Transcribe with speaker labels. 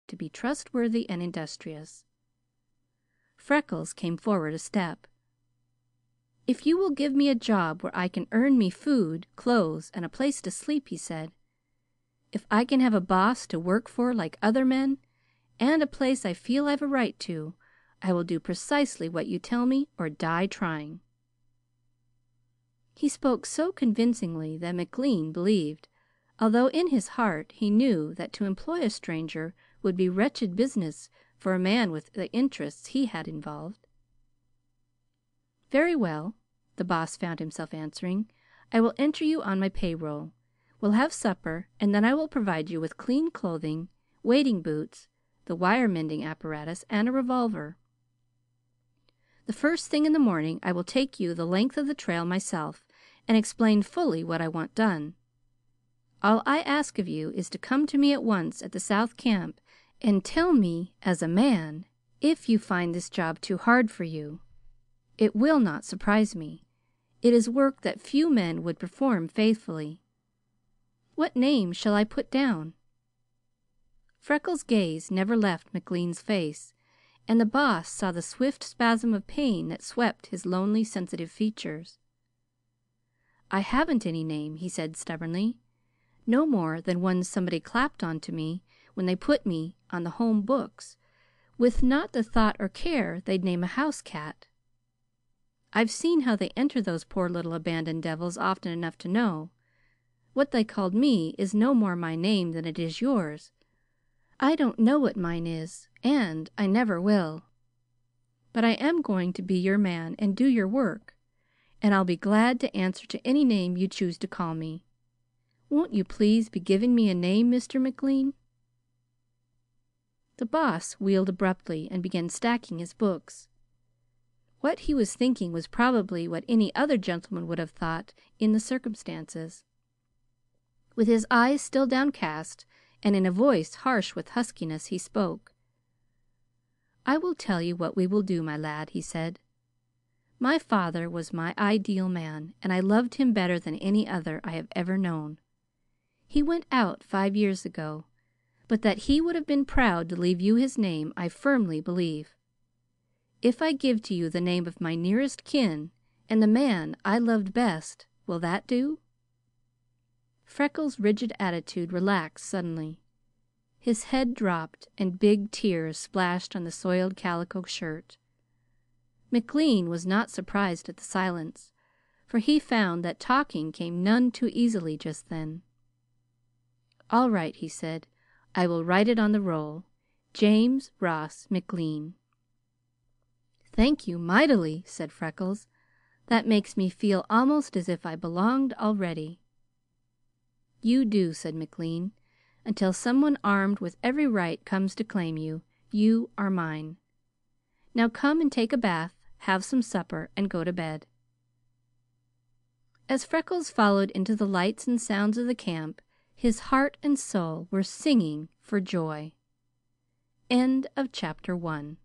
Speaker 1: to be trustworthy and industrious. Freckles came forward a step. "If you will give me a job where I can earn me food, clothes, and a place to sleep," he said, "if I can have a boss to work for like other men, and a place I feel I've a right to, I will do precisely what you tell me or die trying." He spoke so convincingly that McLean believed, although in his heart he knew that to employ a stranger would be wretched business for a man with the interests he had involved. "Very well," the Boss found himself answering. "I will enter you on my payroll. We'll have supper, and then I will provide you with clean clothing, wading boots, the wire mending apparatus, and a revolver. The first thing in the morning I will take you the length of the trail myself and explain fully what I want done. All I ask of you is to come to me at once at the South Camp and tell me, as a man, if you find this job too hard for you. It will not surprise me. It is work that few men would perform faithfully. What name shall I put down?" Freckles' gaze never left McLean's face, and the Boss saw the swift spasm of pain that swept his lonely, sensitive features. "I haven't any name," he said stubbornly. "No more than one somebody clapped onto me when they put me on the home books, with not the thought or care they'd name a house cat. I've seen how they enter those poor little abandoned devils often enough to know. What they called me is no more my name than it is yours. I don't know what mine is, and I never will. But I am going to be your man and do your work, and I'll be glad to answer to any name you choose to call me. Won't you please be giving me a name, Mr. McLean?" The Boss wheeled abruptly and began stacking his books. What he was thinking was probably what any other gentleman would have thought in the circumstances. With his eyes still downcast, and in a voice harsh with huskiness, he spoke. "I will tell you what we will do, my lad," he said. "My father was my ideal man, and I loved him better than any other I have ever known. He went out 5 years ago, but that he would have been proud to leave you his name, I firmly believe. If I give to you the name of my nearest kin and the man I loved best, will that do?" Freckles' rigid attitude relaxed suddenly. His head dropped, and big tears splashed on the soiled calico shirt. McLean was not surprised at the silence, for he found that talking came none too easily just then. "All right," he said. "I will write it on the roll. James Ross McLean." "Thank you mightily," said Freckles. "That makes me feel almost as if I belonged already." "You do," said McLean. "Until someone armed with every right comes to claim you, you are mine. Now come and take a bath, have some supper, and go to bed." As Freckles followed into the lights and sounds of the camp, his heart and soul were singing for joy. End of chapter 1.